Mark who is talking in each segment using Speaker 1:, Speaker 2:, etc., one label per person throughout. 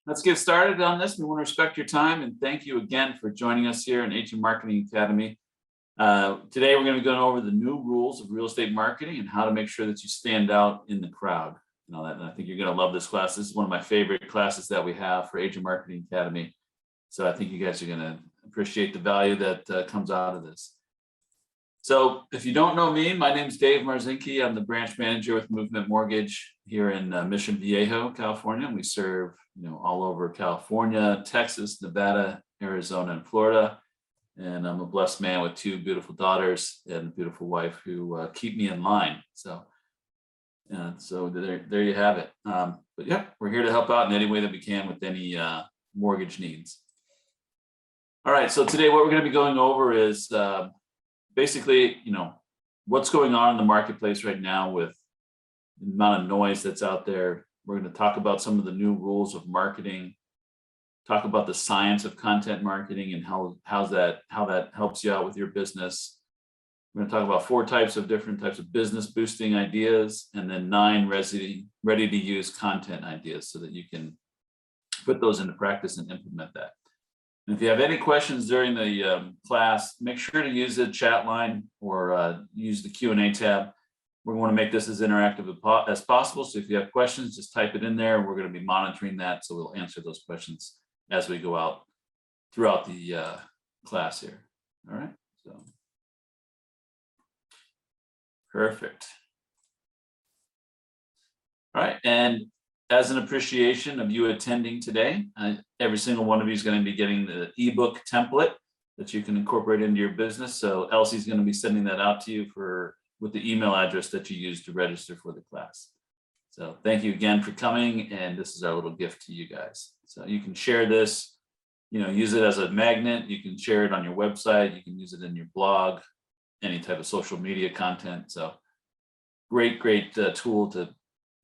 Speaker 1: Let's get started on this. We want to respect your time and thank you again for joining us here in Agent Marketing Academy. Today, we're going to be going over the new rules of real estate marketing and how to make sure that you stand out in the crowd. And all that. And I think you're going to love this class. This is one of my favorite classes that we have for Agent Marketing Academy. So I think you guys are going to appreciate the value that comes out of this. So if you don't know me, my name is Dave Marzinke. I'm the branch manager with Movement Mortgage here in Mission Viejo, California. We serve all over California, Texas, Nevada, Arizona, and Florida. And I'm a blessed man with two beautiful daughters and a beautiful wife who keep me in line. So there you have it. But yeah, we're here to help out in any way that we can with any mortgage needs. All right, so today what we're going to be going over is basically, what's going on in the marketplace right now with the amount of noise that's out there. We're going to talk about some of the new rules of marketing, talk about the science of content marketing and how that helps you out with your business. We're going to talk about 4 different types of business boosting ideas, and then 9 ready to use content ideas so that you can put those into practice and implement that. And if you have any questions during the class, make sure to use the chat line or use the Q&A tab. We want to make this as interactive as possible. So if you have questions, just type it in there. We're going to be monitoring that. So we'll answer those questions as we go out throughout the class here. All right. So perfect. All right. And as an appreciation of you attending today, every single one of you is going to be getting the ebook template that you can incorporate into your business. So Elsie's going to be sending that out to you with the email address that you use to register for the class. So thank you again for coming, and this is our little gift to you guys. So you can share this, use it as a magnet. You can share it on your website. You can use it in your blog, any type of social media content. So great tool to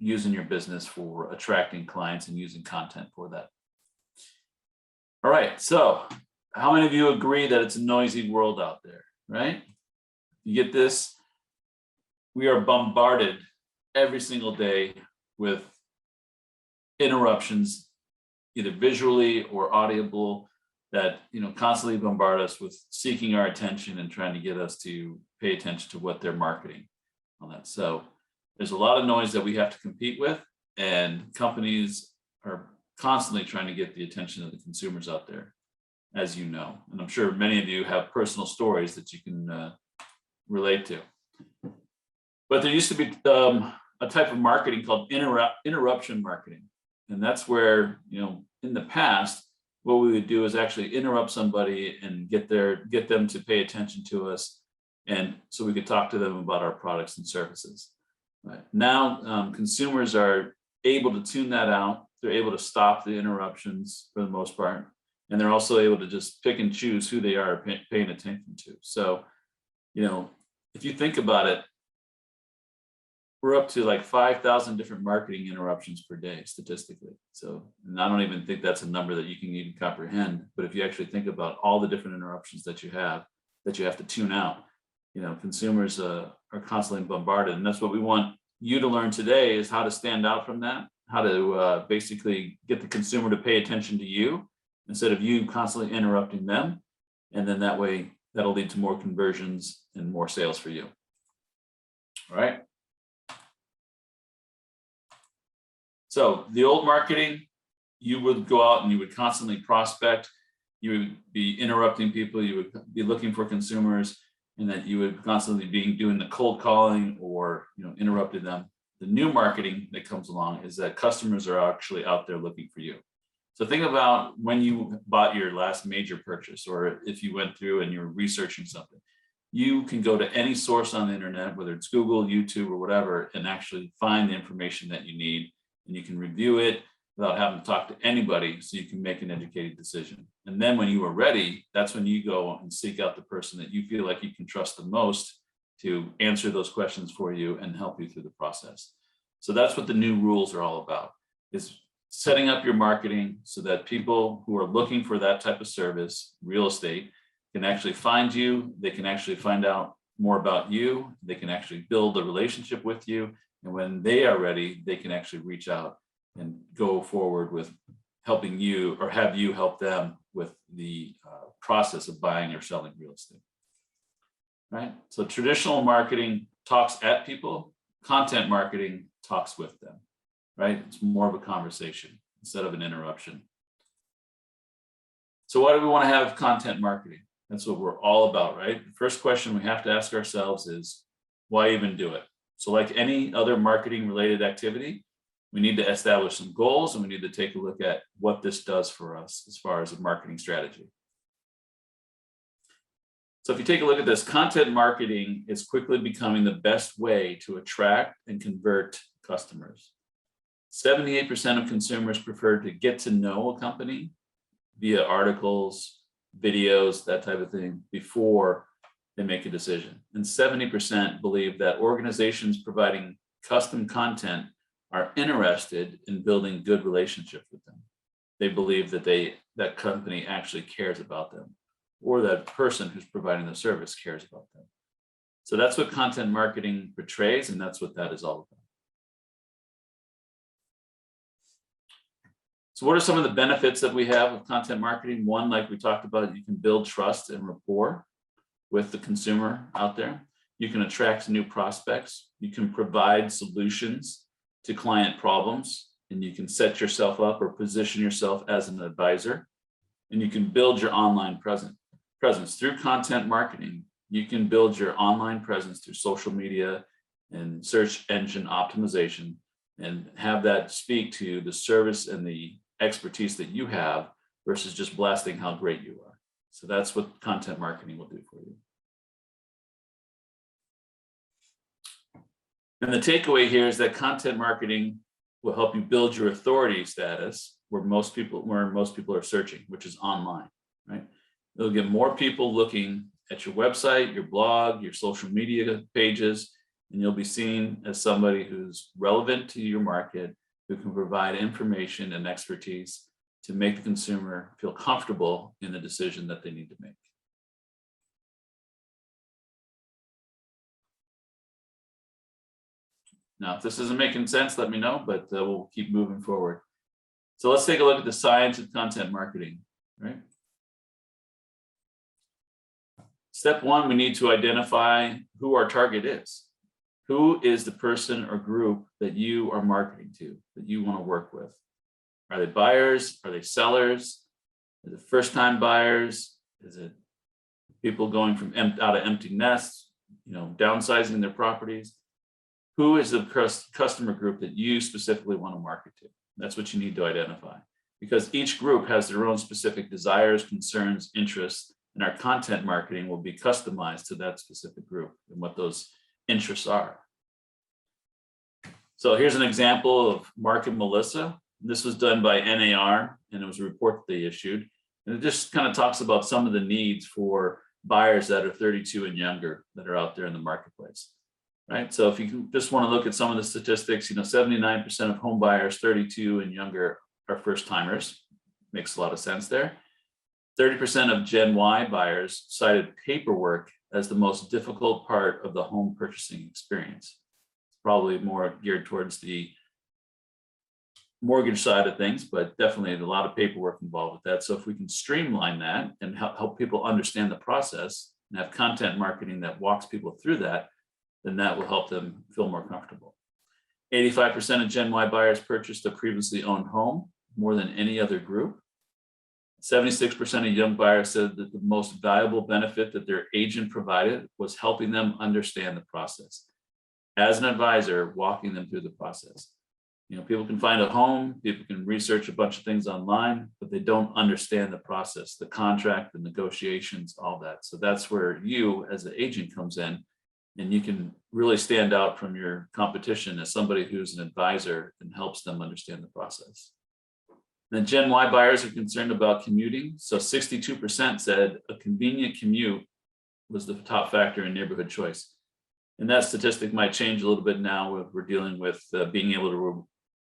Speaker 1: use in your business for attracting clients and using content for that. All right, so how many of you agree that it's a noisy world out there, right? You get this? We are bombarded every single day with interruptions, either visually or audible, that constantly bombard us with seeking our attention and trying to get us to pay attention to what they're marketing on that. So there's a lot of noise that we have to compete with, and companies are constantly trying to get the attention of the consumers out there, as you know. And I'm sure many of you have personal stories that you can relate to. But there used to be a type of marketing called interruption marketing. And that's where, in the past, what we would do is actually interrupt somebody and get them to pay attention to us, and so we could talk to them about our products and services. Right. Now, consumers are able to tune that out. They're able to stop the interruptions for the most part. And they're also able to just pick and choose who they are paying attention to. So, if you think about it, we're up to like 5,000 different marketing interruptions per day statistically. So, and I don't even think that's a number that you can even comprehend. But if you actually think about all the different interruptions that you have to tune out, consumers are constantly bombarded. And that's what we want you to learn today, is how to stand out from that, how to basically get the consumer to pay attention to you instead of you constantly interrupting them. And then that way, that'll lead to more conversions and more sales for you. All right. So the old marketing, you would go out and you would constantly prospect. You would be interrupting people. You would be looking for consumers, and that you would constantly be doing the cold calling or interrupting them. The new marketing that comes along is that customers are actually out there looking for you. So think about when you bought your last major purchase, or if you went through and you're researching something. You can go to any source on the internet, whether it's Google, YouTube, or whatever, and actually find the information that you need, and you can review it without having to talk to anybody, so you can make an educated decision. And then when you are ready, that's when you go and seek out the person that you feel like you can trust the most to answer those questions for you and help you through the process. So that's what the new rules are all about, is setting up your marketing so that people who are looking for that type of service, real estate, can actually find you. They can actually find out more about you. They can actually build a relationship with you. And when they are ready, they can actually reach out and go forward with helping you or have you help them with the process of buying or selling real estate. Right? So traditional marketing talks at people, content marketing talks with them, right? It's more of a conversation instead of an interruption. So why do we want to have content marketing? That's what we're all about, right? The first question we have to ask ourselves is, why even do it? So like any other marketing related activity, we need to establish some goals and we need to take a look at what this does for us as far as a marketing strategy. So if you take a look at this, content marketing is quickly becoming the best way to attract and convert customers. 78% of consumers prefer to get to know a company via articles, videos, that type of thing, before they make a decision. And 70% believe that organizations providing custom content are interested in building good relationships with them. They believe that that company actually cares about them, or that person who's providing the service cares about them. So that's what content marketing portrays, and that's what that is all about. So what are some of the benefits that we have of content marketing? One, like we talked about, you can build trust and rapport with the consumer out there. You can attract new prospects. You can provide solutions to client problems, and you can set yourself up or position yourself as an advisor, and you can build your online presence. Through content marketing. You can build your online presence through social media and search engine optimization and have that speak to the service and the expertise that you have versus just blasting how great you are. So that's what content marketing will do for you. And the takeaway here is that content marketing will help you build your authority status where most people are searching, which is online, right? It'll get more people looking at your website, your blog, your social media pages, and you'll be seen as somebody who's relevant to your market, who can provide information and expertise to make the consumer feel comfortable in the decision that they need to make. Now, if this isn't making sense, let me know, but we'll keep moving forward. So let's take a look at the science of content marketing, right? Step one, we need to identify who our target is. Who is the person or group that you are marketing to, that you want to work with? Are they buyers? Are they sellers? Is it first-time buyers? Is it people going from out of empty nests, downsizing their properties? Who is the customer group that you specifically want to market to? That's what you need to identify, because each group has their own specific desires, concerns, interests, and our content marketing will be customized to that specific group and what those interests are. So here's an example of Mark and Melissa. This was done by NAR, and it was a report that they issued. And it just kind of talks about some of the needs for buyers that are 32 and younger that are out there in the marketplace, right? So if you just want to look at some of the statistics, 79% of home buyers 32 and younger are first timers. Makes a lot of sense there. 30% of Gen Y buyers cited paperwork as the most difficult part of the home purchasing experience. It's probably more geared towards the mortgage side of things, but definitely a lot of paperwork involved with that. So if we can streamline that and help people understand the process and have content marketing that walks people through that, then that will help them feel more comfortable. 85% of Gen Y buyers purchased a previously owned home, more than any other group. 76% of young buyers said that the most valuable benefit that their agent provided was helping them understand the process. As an advisor, walking them through the process. People can find a home, people can research a bunch of things online, but they don't understand the process, the contract, the negotiations, all that. So that's where you as an agent comes in, and you can really stand out from your competition as somebody who's an advisor and helps them understand the process. Then Gen Y buyers are concerned about commuting. So 62% said a convenient commute was the top factor in neighborhood choice. And that statistic might change a little bit now. We're dealing with being able to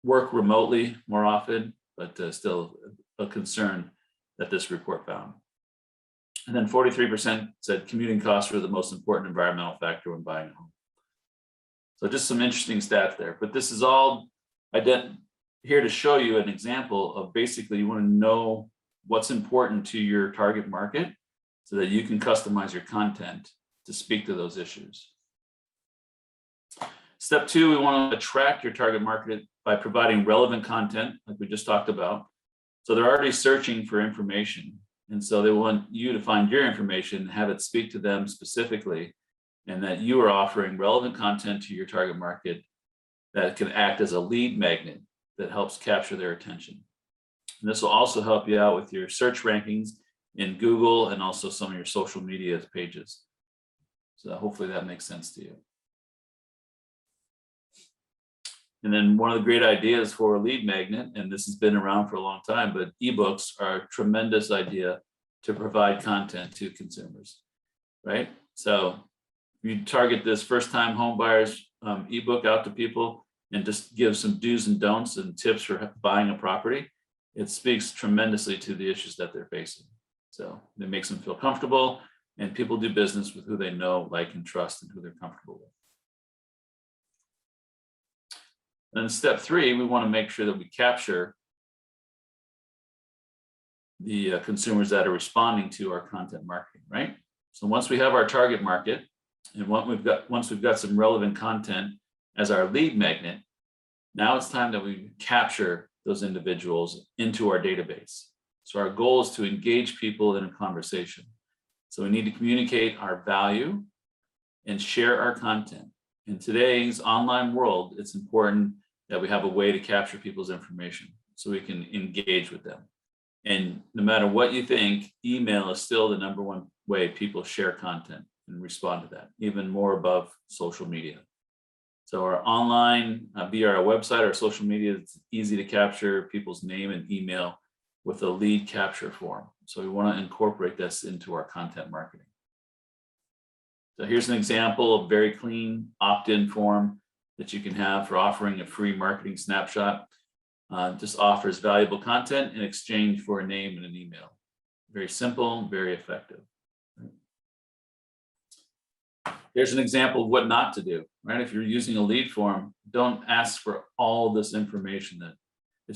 Speaker 1: work remotely more often, but still a concern that this report found. And then 43% said commuting costs were the most important environmental factor when buying a home. So just some interesting stats there, but this is all here to show you an example of basically you want to know what's important to your target market so that you can customize your content to speak to those issues. Step 2, we want to attract your target market by providing relevant content, like we just talked about. So they're already searching for information. And so they want you to find your information, have it speak to them specifically, and that you are offering relevant content to your target market that can act as a lead magnet that helps capture their attention. And this will also help you out with your search rankings in Google and also some of your social media pages. So hopefully that makes sense to you. And then one of the great ideas for a lead magnet, and this has been around for a long time, but ebooks are a tremendous idea to provide content to consumers, right? So you target this first-time home buyers ebook out to people and just give some do's and don'ts and tips for buying a property. It speaks tremendously to the issues that they're facing. So it makes them feel comfortable, and people do business with who they know, like, and trust, and who they're comfortable with. And step 3, we want to make sure that we capture the consumers that are responding to our content marketing, right? So once we have our target market, and once we've got some relevant content as our lead magnet, now it's time that we capture those individuals into our database. So our goal is to engage people in a conversation. So we need to communicate our value and share our content. In today's online world, it's important that we have a way to capture people's information so we can engage with them. And no matter what you think, email is still the #1 way people share content and respond to that, even more above social media. So our online, via our website, our social media, it's easy to capture people's name and email with a lead capture form. So we want to incorporate this into our content marketing. So here's an example of very clean opt-in form that you can have for offering a free marketing snapshot. Just offers valuable content in exchange for a name and an email. Very simple, very effective. Here's an example of what not to do, right? If you're using a lead form, don't ask for all this information. That it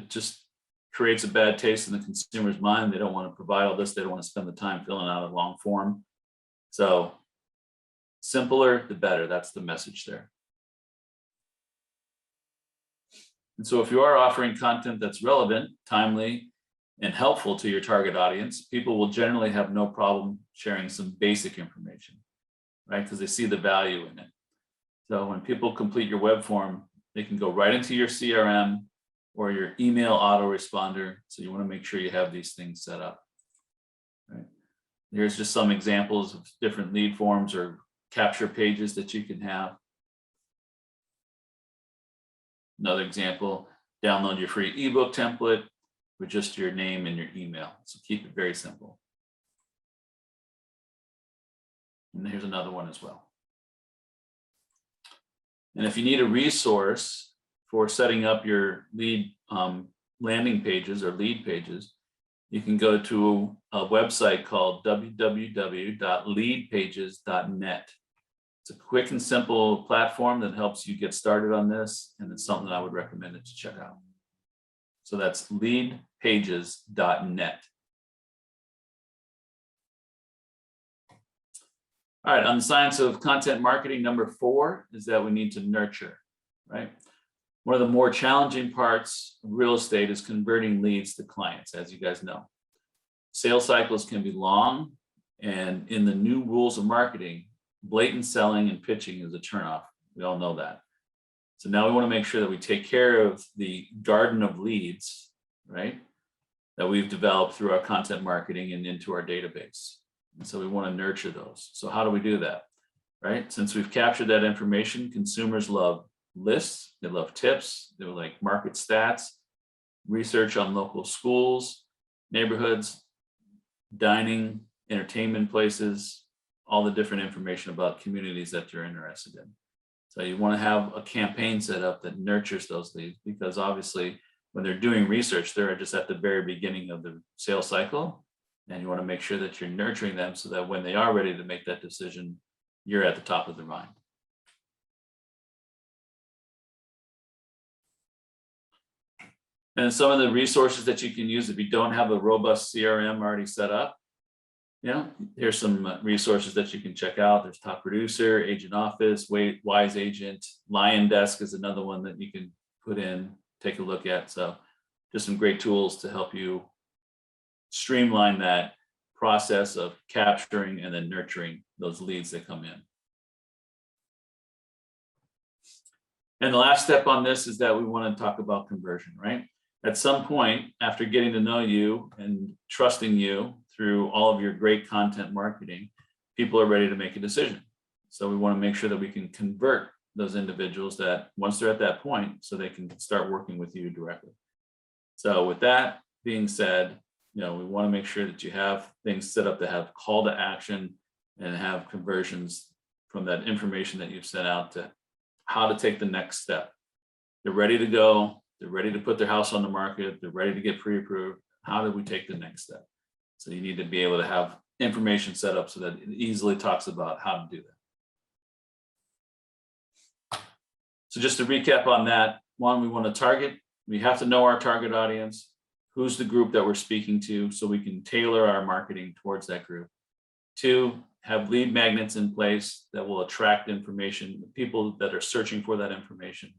Speaker 1: just creates a bad taste in the consumer's mind. They don't want to provide all this. They don't want to spend the time filling out a long form. So simpler, the better. That's the message there. And so if you are offering content that's relevant, timely, and helpful to your target audience, people will generally have no problem sharing some basic information, right? Because they see the value in it. So when people complete your web form, they can go right into your CRM or your email autoresponder. So you want to make sure you have these things set up, right? Here's just some examples of different lead forms or capture pages that you can have. Another example, download your free ebook template with just your name and your email. So keep it very simple. And here's another one as well. And if you need a resource for setting up your lead landing pages or lead pages, you can go to a website called www.leadpages.net. It's a quick and simple platform that helps you get started on this, and it's something I would recommend it to check out. So that's leadpages.net. All right, on the science of content marketing, #4 is that we need to nurture, right? One of the more challenging parts of real estate is converting leads to clients, as you guys know. Sales cycles can be long, and in the new rules of marketing, blatant selling and pitching is a turnoff. We all know that. So now we want to make sure that we take care of the garden of leads, right, that we've developed through our content marketing and into our database. And so we want to nurture those. So how do we do that, right? Since we've captured that information, consumers love lists, they love tips, they like market stats, research on local schools, neighborhoods, dining, entertainment places, all the different information about communities that you're interested in. So you want to have a campaign set up that nurtures those leads, because obviously when they're doing research, they're just at the very beginning of the sales cycle. And you want to make sure that you're nurturing them so that when they are ready to make that decision, you're at the top of their mind. And some of the resources that you can use if you don't have a robust CRM already set up, here's some resources that you can check out. There's Top Producer, Agent Office, Wise Agent, Lion Desk is another one that you can put in, take a look at. So just some great tools to help you streamline that process of capturing and then nurturing those leads that come in. And the last step on this is that we want to talk about conversion, right? At some point, after getting to know you and trusting you through all of your great content marketing, people are ready to make a decision. So we want to make sure that we can convert those individuals that once they're at that point, so they can start working with you directly. So with that being said, we want to make sure that you have things set up to have call to action and have conversions from that information that you've sent out to how to take the next step. They're ready to go. They're ready to put their house on the market. They're ready to get pre-approved. How do we take the next step? So you need to be able to have information set up so that it easily talks about how to do that. So just to recap on that, one, we want to target. We have to know our target audience, who's the group that we're speaking to, so we can tailor our marketing towards that group. Two, have lead magnets in place that will attract information, people that are searching for that information.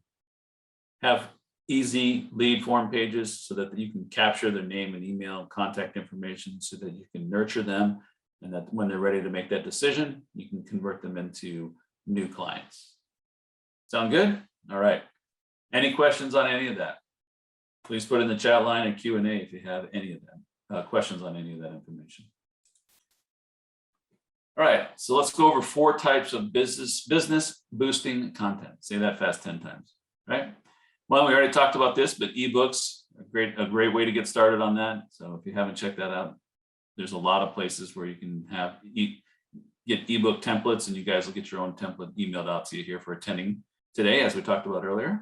Speaker 1: Have easy lead form pages so that you can capture their name and email and contact information so that you can nurture them, and that when they're ready to make that decision, you can convert them into new clients. Sound good? All right. Any questions on any of that? Please put in the chat line and Q&A if you have any of them, questions on any of that information. All right, so let's go over 4 types of business boosting content. Say that fast 10 times, right? Well, we already talked about this, but ebooks are a great way to get started on that. So if you haven't checked that out, there's a lot of places where you can get ebook templates, and you guys will get your own template emailed out to you here for attending today, as we talked about earlier,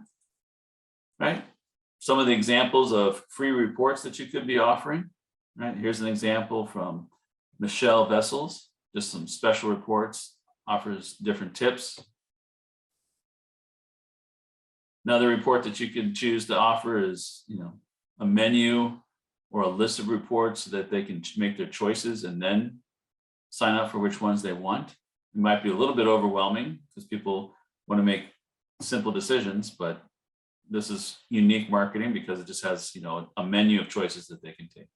Speaker 1: right? Some of the examples of free reports that you could be offering, right? Here's an example from Michelle Vessels. Just some special reports, offers different tips. Another report that you can choose to offer is, a menu or a list of reports so that they can make their choices and then sign up for which ones they want. It might be a little bit overwhelming because people want to make simple decisions, but this is unique marketing because it just has, a menu of choices that they can take.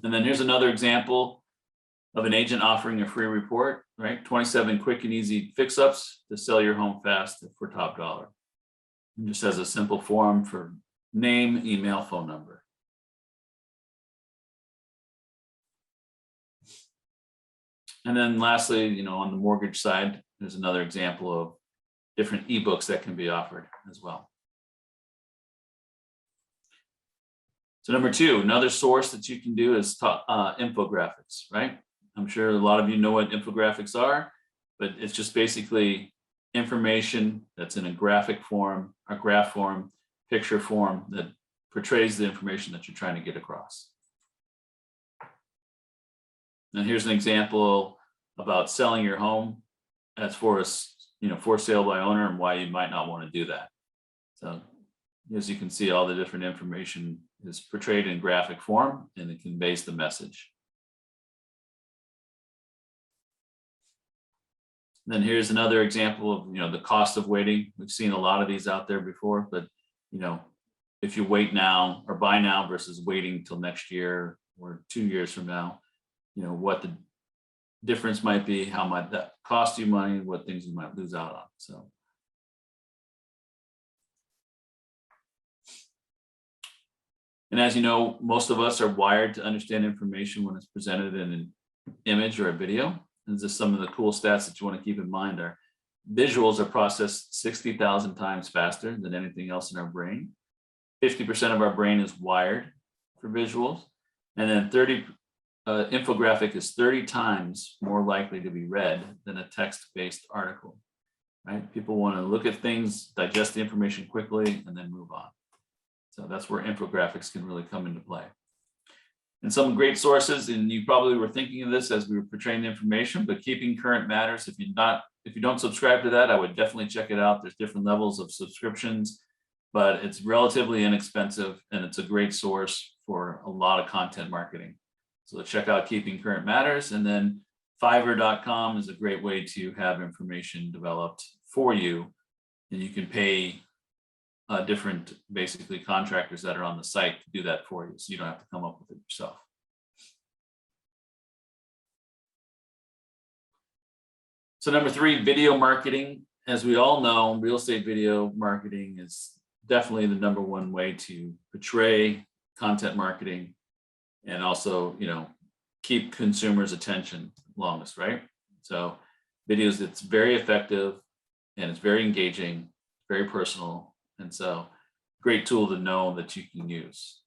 Speaker 1: And then here's another example of an agent offering a free report, right? 27 quick and easy fix-ups to sell your home fast for top dollar. It just has a simple form for name, email, phone number. And then lastly, on the mortgage side, there's another example of different ebooks that can be offered as well. So number 2, another source that you can do is infographics, right? I'm sure a lot of you know what infographics are, but it's just basically information that's in a graphic form, a graph form, picture form that portrays the information that you're trying to get across. And here's an example about selling your home as for sale by owner and why you might not want to do that. So as you can see, all the different information is portrayed in graphic form and it conveys the message. Then here's another example of, the cost of waiting. We've seen a lot of these out there before, but, if you wait now or buy now versus waiting till next year or 2 years from now, what the difference might be, how might that cost you money, what things you might lose out on. So. And as you know, most of us are wired to understand information when it's presented in an image or a video. And just some of the cool stats that you want to keep in mind are visuals are processed 60,000 times faster than anything else in our brain. 50% of our brain is wired for visuals. And then infographic is 30 times more likely to be read than a text-based article, right? People want to look at things, digest the information quickly, and then move on. So that's where infographics can really come into play. And some great sources, and you probably were thinking of this as we were portraying the information, but Keeping Current Matters. If you don't subscribe to that, I would definitely check it out. There's different levels of subscriptions. but it's relatively inexpensive and it's a great source for a lot of content marketing. So check out Keeping Current Matters, and then Fiverr.com is a great way to have information developed for you, and you can pay different basically contractors that are on the site to do that for you, so you don't have to come up with it yourself. So number 3, video marketing. As we all know, real estate video marketing is definitely the number one way to portray content marketing and also, keep consumers' attention longest, right? So videos, it's very effective and it's very engaging, very personal. And so great tool to know that you can use.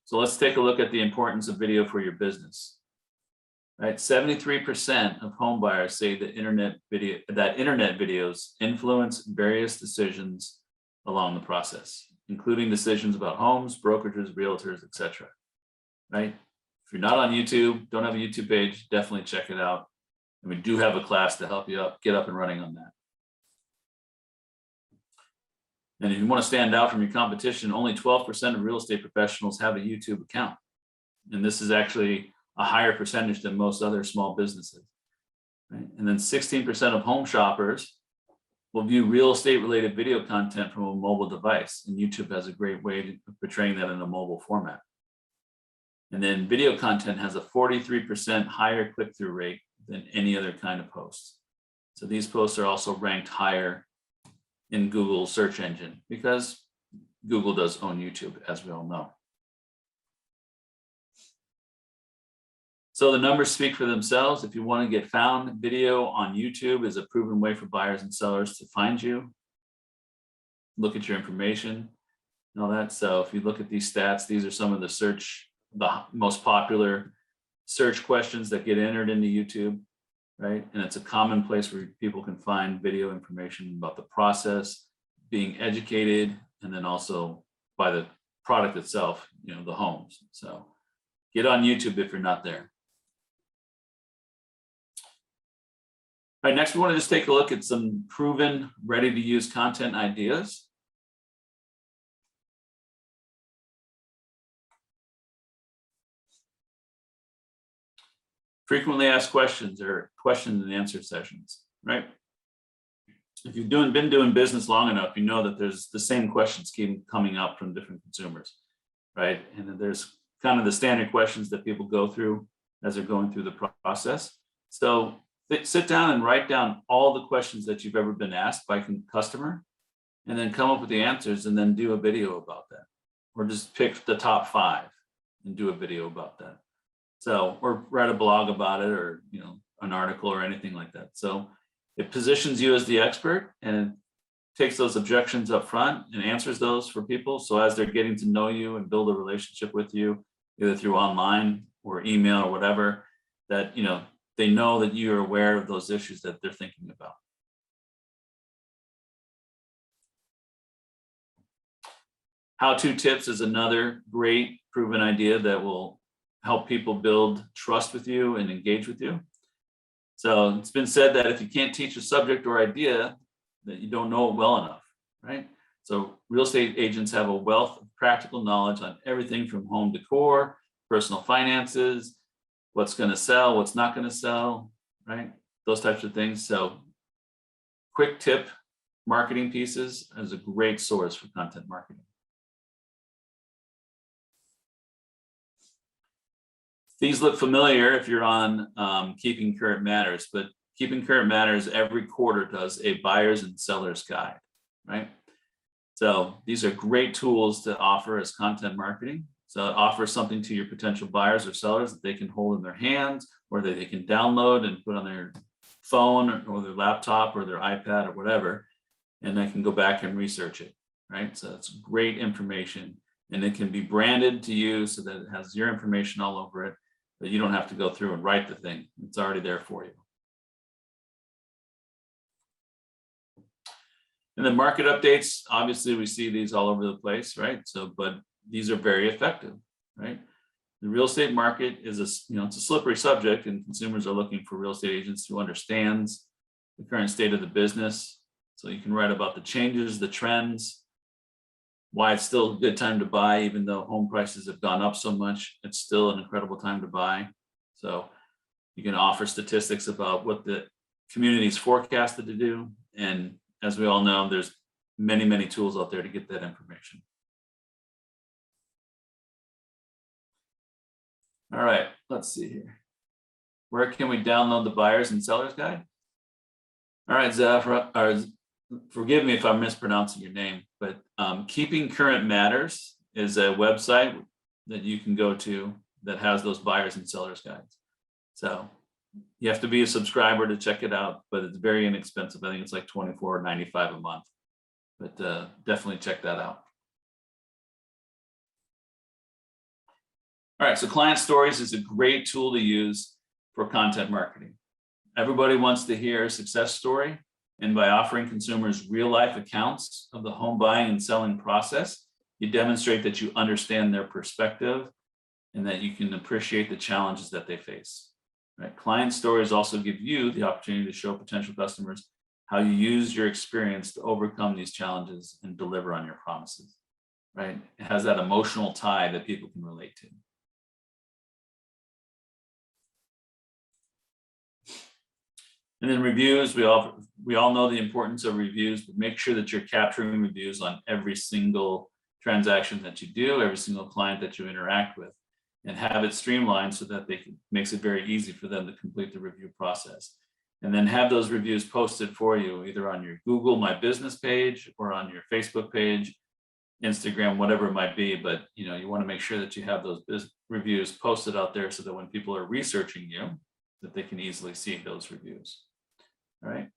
Speaker 1: So let's take a look at the importance of video for your business. Right, 73% of home buyers say that internet videos influence various decisions along the process, including decisions about homes, brokerages, realtors, etc. Right? If you're not on YouTube, don't have a YouTube page, definitely check it out. And we do have a class to help you get up and running on that. And if you want to stand out from your competition, only 12% of real estate professionals have a YouTube account. And this is actually a higher percentage than most other small businesses. Right? And then 16% of home shoppers will view real estate related video content from a mobile device. And YouTube has a great way of portraying that in a mobile format. And then video content has a 43% higher click-through rate than any other kind of post. So these posts are also ranked higher in Google search engine because Google does own YouTube, as we all know. So the numbers speak for themselves. If you want to get found, video on YouTube is a proven way for buyers and sellers to find you, look at your information, and all that. So if you look at these stats, these are some of the most popular search questions that get entered into YouTube, right? And it's a common place where people can find video information about the process, being educated, and then also by the product itself, the homes. So get on YouTube if you're not there. All right, next we want to just take a look at some proven, ready-to-use content ideas. Frequently asked questions or question and answer sessions, right? If you've been doing business long enough, you know that there's the same questions keep coming up from different consumers, right? And then there's kind of the standard questions that people go through as they're going through the process. So sit down and write down all the questions that you've ever been asked by a customer, and then come up with the answers and then do a video about that. Or just pick the top 5 and do a video about that. So, or write a blog about it, or, an article or anything like that. So it positions you as the expert, and it takes those objections up front and answers those for people. So as they're getting to know you and build a relationship with you, either through online or email or whatever, that, they know that you're aware of those issues that they're thinking about. How-to tips is another great proven idea that will help people build trust with you and engage with you. So it's been said that if you can't teach a subject or idea, that you don't know it well enough, right? So real estate agents have a wealth of practical knowledge on everything from home decor, personal finances, what's going to sell, what's not going to sell, right? Those types of things. So quick tip marketing pieces is a great source for content marketing. These look familiar if you're on Keeping Current Matters, but Keeping Current Matters every quarter does a buyer's and seller's guide, right? So these are great tools to offer as content marketing. So it offers something to your potential buyers or sellers that they can hold in their hands, or that they can download and put on their phone or their laptop or their iPad or whatever, and they can go back and research it, right? So it's great information, and it can be branded to you so that it has your information all over it, but you don't have to go through and write the thing. It's already there for you. And then market updates, obviously we see these all over the place, right? So, but these are very effective, right? The real estate market is it's a slippery subject, and consumers are looking for real estate agents who understands the current state of the business, So you can write about the changes, the trends, why it's still a good time to buy, even though home prices have gone up so much, it's still an incredible time to buy. So you can offer statistics about what the community is forecasted to do. And as we all know, there's many, many tools out there to get that information. All right, let's see here. Where can we download the buyers and sellers guide? All right, Zafra, forgive me if I'm mispronouncing your name, but Keeping Current Matters is a website that you can go to that has those buyers and sellers guides. So you have to be a subscriber to check it out, but it's very inexpensive. I think it's like $24.95 a month, but definitely check that out. All right, so Client Stories is a great tool to use for content marketing. Everybody wants to hear a success story, and by offering consumers real-life accounts of the home buying and selling process, you demonstrate that you understand their perspective and that you can appreciate the challenges that they face. Right? Client Stories also give you the opportunity to show potential customers how you use your experience to overcome these challenges and deliver on your promises. Right? It has that emotional tie that people can relate to. And then reviews, we all know the importance of reviews, but make sure that you're capturing reviews on every single transaction that you do, every single client that you interact with, and have it streamlined so that makes it very easy for them to complete the review process. And then have those reviews posted for you, either on your Google My Business page or on your Facebook page, Instagram, whatever it might be. But you want to make sure that you have those reviews posted out there so that when people are researching you, that they can easily see those reviews. All right.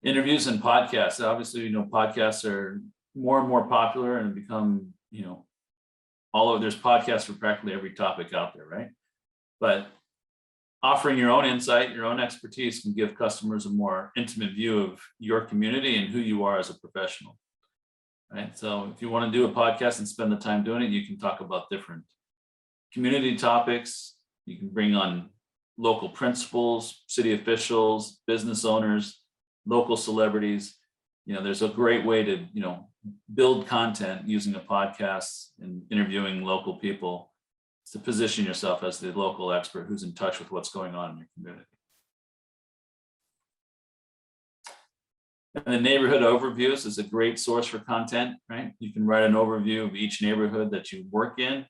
Speaker 1: Interviews and podcasts. Obviously, podcasts are more and more popular and become, there's podcasts for practically every topic out there, right? But offering your own insight, your own expertise can give customers a more intimate view of your community and who you are as a professional, right? So if you want to do a podcast and spend the time doing it, you can talk about different community topics. You can bring on local principals, city officials, business owners, local celebrities. There's a great way to, build content using a podcast and interviewing local people to position yourself as the local expert who's in touch with what's going on in your community. And the neighborhood overviews is a great source for content, right? You can write an overview of each neighborhood that you work in,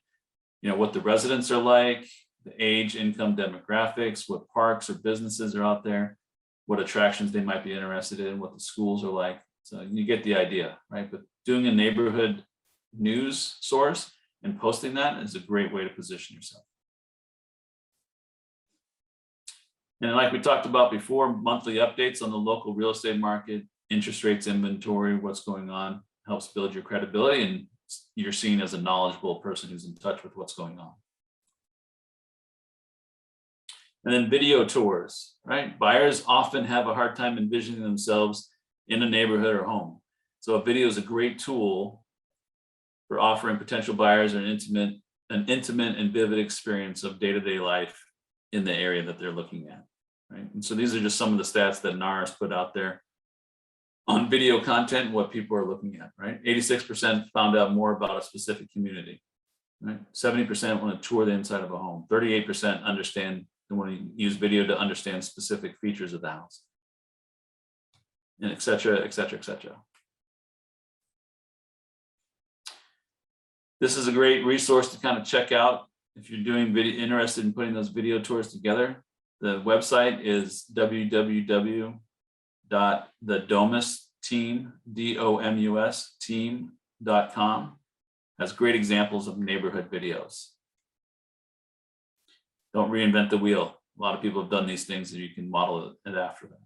Speaker 1: what the residents are like, the age, income, demographics, what parks or businesses are out there, what attractions they might be interested in, what the schools are like. So you get the idea, right? But doing a neighborhood news source and posting that is a great way to position yourself. And like we talked about before, monthly updates on the local real estate market, interest rates, inventory, what's going on, helps build your credibility, and you're seen as a knowledgeable person who's in touch with what's going on. And then video tours, right? Buyers often have a hard time envisioning themselves in a neighborhood or home. So a video is a great tool for offering potential buyers an intimate and vivid experience of day-to-day life in the area that they're looking at, right? And so these are just some of the stats that NAR's put out there on video content, what people are looking at, right? 86% found out more about a specific community, right? 70% want to tour the inside of a home. 38% understand and want to use video to understand specific features of the house, and et cetera, et cetera, et cetera. This is a great resource to kind of check out if you're interested in putting those video tours together. The website is www.thedomusteam.com. Has great examples of neighborhood videos. Don't reinvent the wheel. A lot of people have done these things and you can model it after them.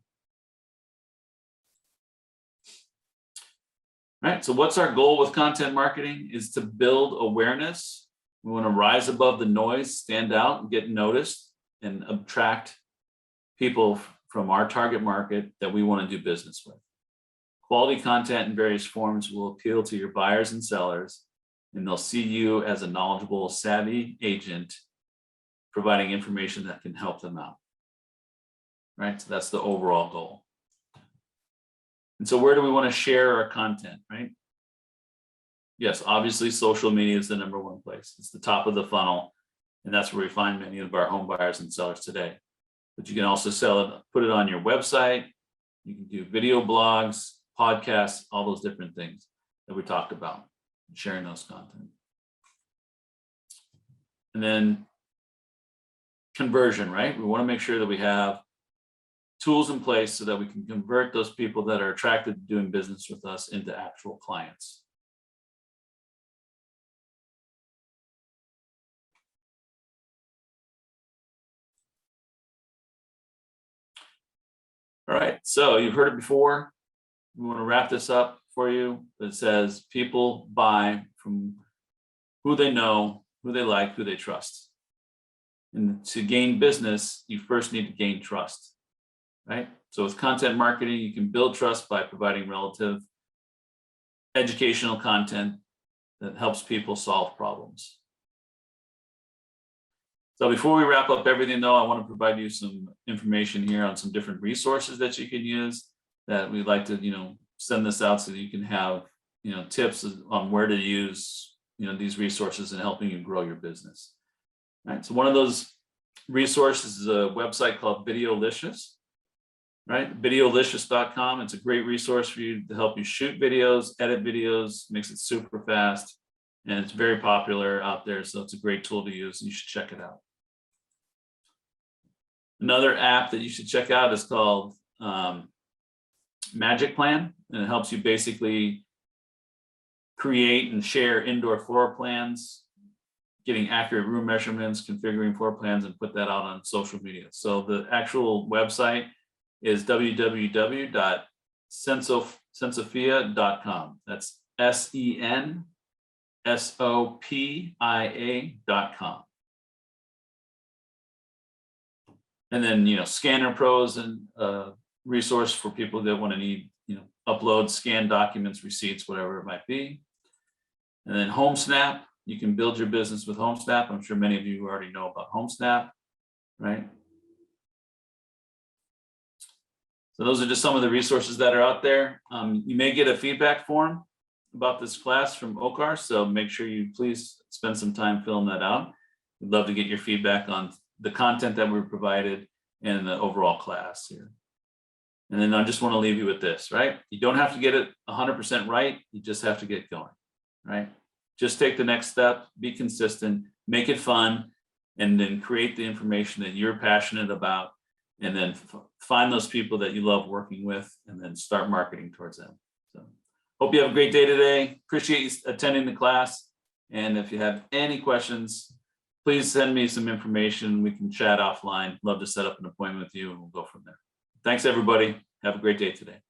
Speaker 1: All right, so what's our goal with content marketing? Is to build awareness. We want to rise above the noise, stand out, and get noticed, and attract people from our target market that we want to do business with. Quality content in various forms will appeal to your buyers and sellers, and they'll see you as a knowledgeable, savvy agent providing information that can help them out. right? So that's the overall goal. And so where do we want to share our content, right? Yes, obviously social media is the #1 place. It's the top of the funnel. And that's where we find many of our home buyers and sellers today. But you can also sell it, put it on your website. You can do video blogs, podcasts, all those different things that we talked about, sharing those content. And then conversion, right? We want to make sure that we have tools in place so that we can convert those people that are attracted to doing business with us into actual clients. All right, so you've heard it before. We want to wrap this up for you. It says people buy from who they know, who they like, who they trust. And to gain business, you first need to gain trust, right? So with content marketing, you can build trust by providing relative educational content that helps people solve problems. So before we wrap up everything though, I want to provide you some information here on some different resources that you can use that we'd like to, send this out so that you can have, tips on where to use, these resources in helping you grow your business. All right. So one of those resources is a website called Videolicious, right? Videolicious.com. It's a great resource for you to help you shoot videos, edit videos, makes it super fast. And it's very popular out there. So it's a great tool to use. You should check it out. Another app that you should check out is called Magic Plan. And it helps you basically create and share indoor floor plans, getting accurate room measurements, configuring floor plans, and put that out on social media. So the actual website is www.sensofia.com. That's SENSOPIA.com. And then, Scanner Pros and resource for people that want to need, upload, scan documents, receipts, whatever it might be. And then HomeSnap, you can build your business with HomeSnap. I'm sure many of you already know about HomeSnap, right? So those are just some of the resources that are out there. You may get a feedback form about this class from OCAR, so make sure you please spend some time filling that out. We'd love to get your feedback on the content that we provided and the overall class here. And then I just want to leave you with this, right? You don't have to get it 100% right. You just have to get going, right? Just take the next step, be consistent, make it fun, and then create the information that you're passionate about, and then find those people that you love working with, and then start marketing towards them. So hope you have a great day today. Appreciate you attending the class. And if you have any questions, please send me some information. We can chat offline. Love to set up an appointment with you and we'll go from there. Thanks, everybody. Have a great day today.